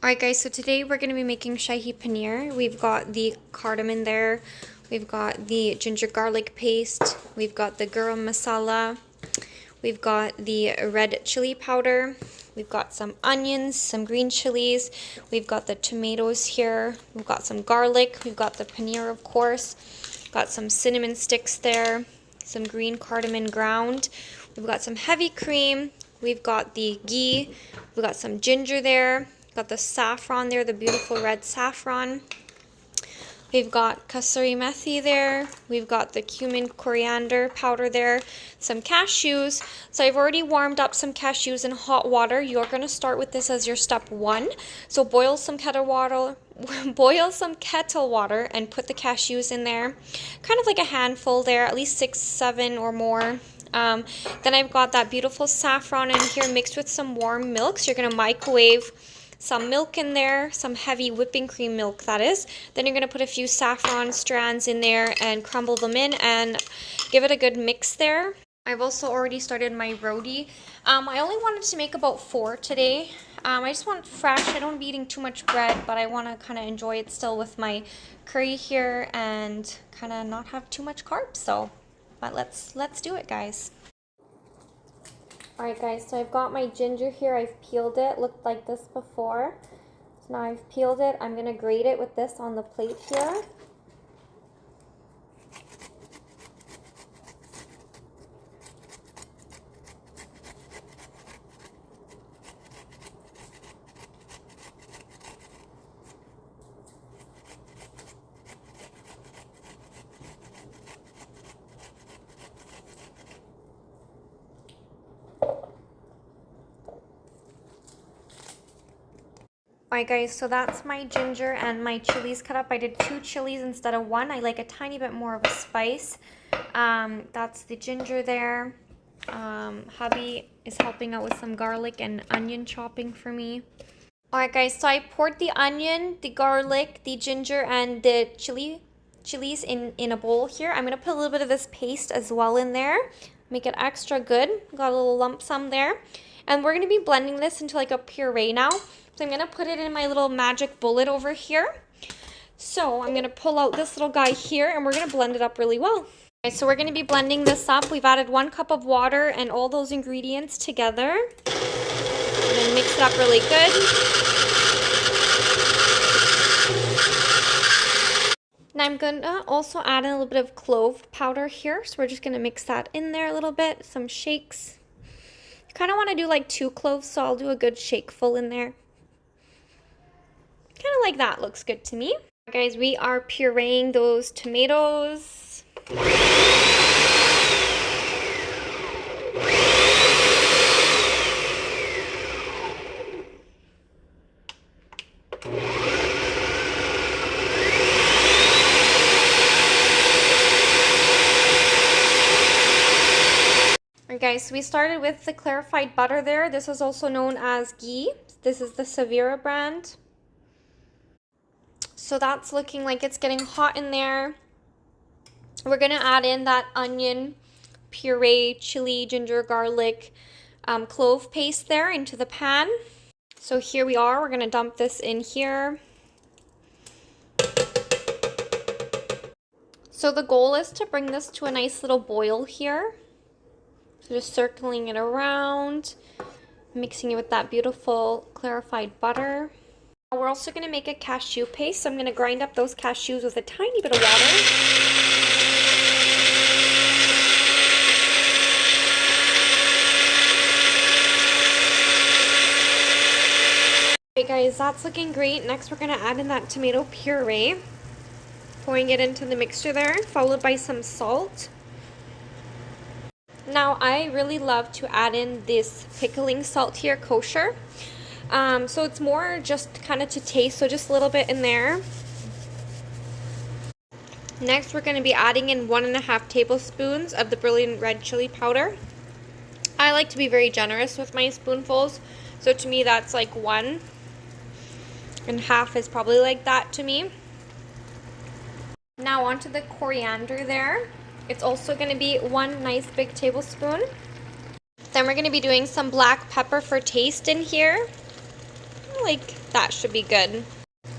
Alright guys, so today we're going to be making Shahi Paneer. We've got the cardamom there, we've got the ginger garlic paste, we've got the garam masala, we've got the red chili powder, we've got some onions, some green chilies, we've got the tomatoes here, we've got some garlic, we've got the paneer of course, got some cinnamon sticks there, some green cardamom ground, we've got some heavy cream, we've got the ghee, we've got some ginger there, got the saffron there, the beautiful red saffron. We've got kasuri methi there. We've got the cumin coriander powder there. Some cashews. So I've already warmed up some cashews in hot water. You're going to start with this as your step 1. So boil some kettle water and put the cashews in there. Kind of like a handful there, at least 6, 7 or more. Then I've got that beautiful saffron in here mixed with some warm milk. So you're going to microwave some milk in there, some heavy whipping cream milk that is. Then you're going to put a few saffron strands in there and crumble them in and give it a good mix there. I've also already started my roti. I only wanted to make about 4 today. I just want fresh. I don't want to be eating too much bread, but I want to kind of enjoy it still with my curry here and kind of not have too much carbs. So, but let's do it, guys. Alright guys, so I've got my ginger here. I've peeled it. Looked like this before. So now I've peeled it. I'm going to grate it with this on the plate here. Alright guys, so that's my ginger and my chilies cut up. I did 2 chilies instead of 1. I like a tiny bit more of a spice. That's the ginger there. Hubby is helping out with some garlic and onion chopping for me. Alright guys, so I poured the onion, the garlic, the ginger, and the chilies in a bowl here. I'm going to put a little bit of this paste as well in there. Make it extra good. Got a little lump sum there. And we're going to be blending this into like a puree now. So I'm going to put it in my little magic bullet over here. So I'm going to pull out this little guy here and we're going to blend it up really well. Okay, so we're going to be blending this up. We've added 1 cup of water and all those ingredients together. And then mix it up really good. Now I'm going to also add in a little bit of clove powder here. So we're just going to mix that in there a little bit. Some shakes. Kind of want to do like 2 cloves, so I'll do a good shake full in there. Kind of like that looks good to me. Guys, we are pureeing those tomatoes. Alright guys, so we started with the clarified butter there. This is also known as ghee. This is the Savira brand. So that's looking like it's getting hot in there. We're going to add in that onion, puree, chili, ginger, garlic, clove paste there into the pan. So here we are. We're going to dump this in here. So the goal is to bring this to a nice little boil here. So just circling it around, mixing it with that beautiful clarified butter. We're also going to make a cashew paste, so I'm going to grind up those cashews with a tiny bit of water. Okay guys, that's looking great. Next we're going to add in that tomato puree. Pouring it into the mixture there, followed by some salt. Now I really love to add in this pickling salt here, kosher. So it's more just kind of to taste, so just a little bit in there. Next we're going to be adding in 1.5 tablespoons of the brilliant red chili powder. I like to be very generous with my spoonfuls, so to me that's like 1, and half is probably like that to me. Now onto the coriander there. It's also going to be 1 nice big tablespoon. Then we're going to be doing some black pepper for taste in here. Like that should be good.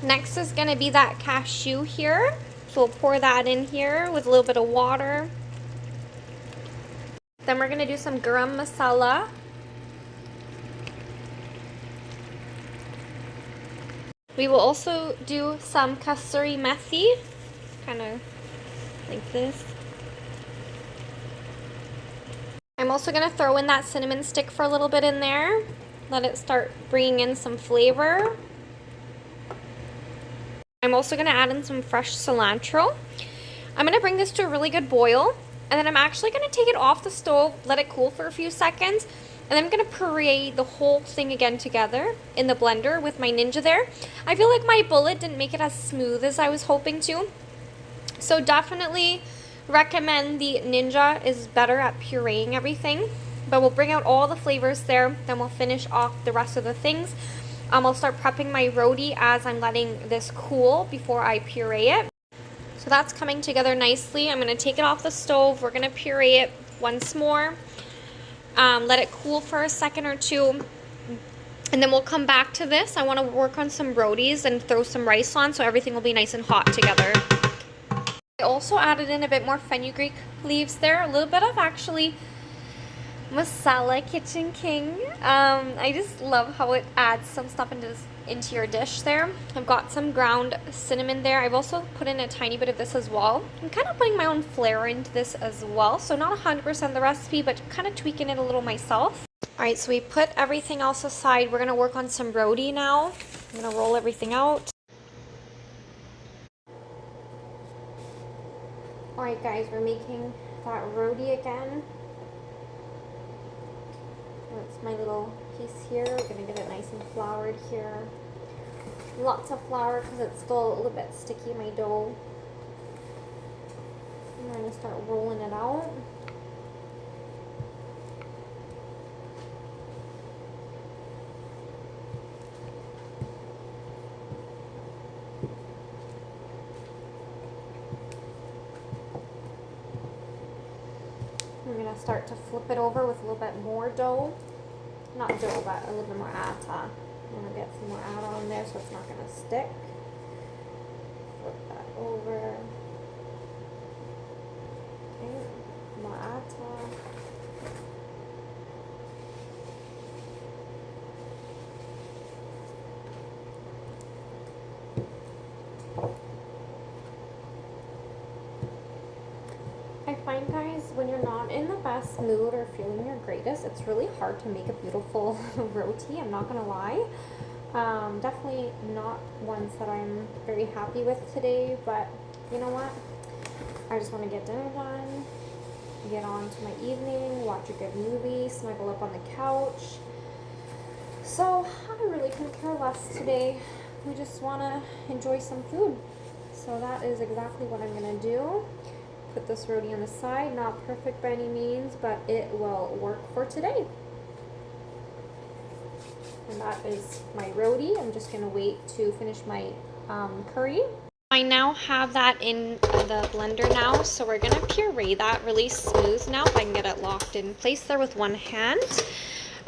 Next is going to be that cashew here. So we'll pour that in here with a little bit of water. Then we're going to do some garam masala. We will also do some kasuri methi, kind of like this. I'm also going to throw in that cinnamon stick for a little bit in there. Let it start bringing in some flavor. I'm also going to add in some fresh cilantro. I'm going to bring this to a really good boil, and then I'm actually going to take it off the stove, let it cool for a few seconds, and then I'm going to puree the whole thing again together in the blender with my Ninja there. I feel like my bullet didn't make it as smooth as I was hoping to, so definitely recommend the Ninja is better at pureeing everything. But we'll bring out all the flavors there, then we'll finish off the rest of the things. I'll start prepping my roti as I'm letting this cool before I puree it. So that's coming together nicely. I'm going to take it off the stove. We're going to puree it once more. Let it cool for a second or two. And then we'll come back to this. I want to work on some rotis and throw some rice on so everything will be nice and hot together. I also added in a bit more fenugreek leaves there. A little bit of actually masala Kitchen King. I just love how it adds some stuff into your dish there. I've got some ground cinnamon there. I've also put in a tiny bit of this as well. I'm kind of putting my own flair into this as well, so not 100% the recipe, but kind of tweaking it a little myself. Alright, so we put everything else aside. We're going to work on some roti now. I'm going to roll everything out. Alright guys, we're making that roti again. That's my little piece here. We're going to get it nice and floured here. Lots of flour because it's still a little bit sticky, my dough. And I'm going to start rolling it out. I'm going to start to flip it over with a little bit more dough. Not dough, but a little bit more atta. I'm going to get some more atta on there so it's not going to stick. Flip that over. Okay, more atta. I find, guys, when you're not in the best mood or feeling your greatest, it's really hard to make a beautiful roti, I'm not gonna lie. Definitely not ones that I'm very happy with today, but you know what? I just want to get dinner done, get on to my evening, watch a good movie, snuggle up on the couch. So I really couldn't care less today. We just want to enjoy some food. So that is exactly what I'm gonna do. Put this roti on the side, not perfect by any means, but it will work for today. And that is my roti. I'm just going to wait to finish my curry. I now have that in the blender now, so we're going to puree that really smooth now if I can get it locked in place there with one hand.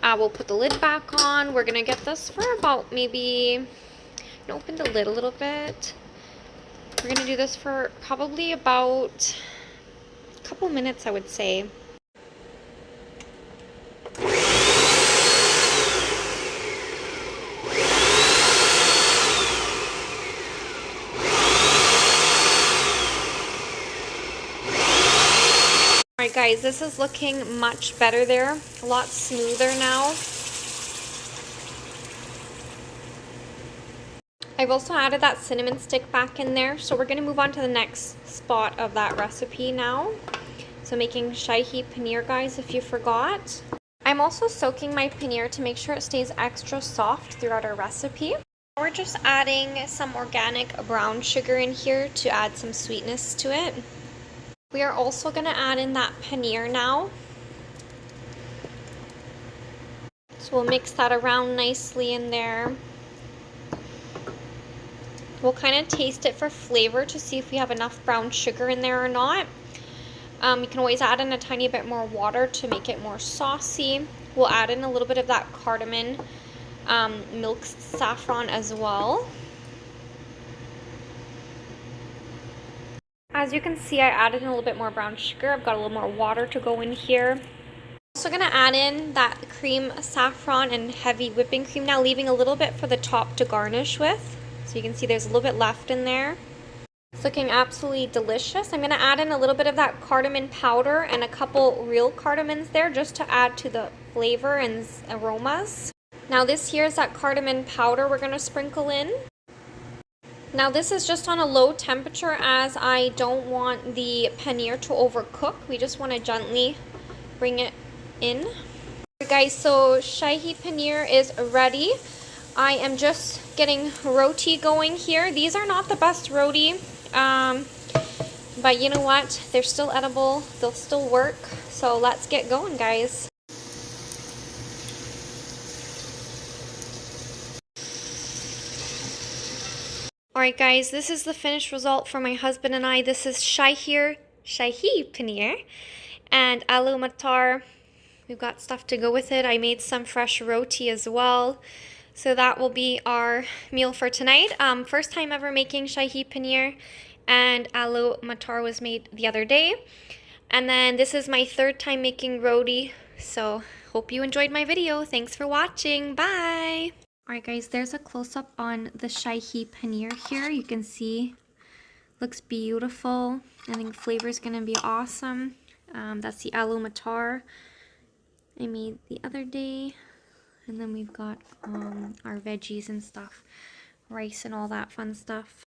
We'll put the lid back on. We're going to get this for about maybe, open the lid a little bit. We're going to do this for probably about a couple minutes, I would say. Alright guys, this is looking much better there. A lot smoother now. I've also added that cinnamon stick back in there, so we're going to move on to the next spot of that recipe now. So making Shahi Paneer, guys, if you forgot. I'm also soaking my paneer to make sure it stays extra soft throughout our recipe. We're just adding some organic brown sugar in here to add some sweetness to it. We are also going to add in that paneer now. So we'll mix that around nicely in there. We'll kind of taste it for flavor to see if we have enough brown sugar in there or not. You can always add in a tiny bit more water to make it more saucy. We'll add in a little bit of that cardamom milk saffron as well. As you can see, I added in a little bit more brown sugar. I've got a little more water to go in here. Also gonna add in that cream saffron and heavy whipping cream now, leaving a little bit for the top to garnish with. So you can see there's a little bit left in there. It's looking absolutely delicious. I'm gonna add in a little bit of that cardamom powder and a couple real cardamoms there just to add to the flavor and aromas. Now this here is that cardamom powder we're gonna sprinkle in. Now this is just on a low temperature as I don't want the paneer to overcook. We just want to gently bring it in. Alright guys, so Shahi Paneer is ready. I am just getting roti going here. These are not the best roti, but you know what? They're still edible. They'll still work. So let's get going, guys. Alright guys, this is the finished result for my husband and I. This is Shahi Paneer and aloo matar. We've got stuff to go with it. I made some fresh roti as well. So that will be our meal for tonight. First time ever making Shahi Paneer, and aloo matar was made the other day. And then this is my third time making roti. So hope you enjoyed my video. Thanks for watching. Bye! Alright guys, there's a close-up on the Shahi Paneer here. You can see, looks beautiful. I think flavor is going to be awesome. That's the aloo matar I made the other day. And then we've got our veggies and stuff, rice and all that fun stuff.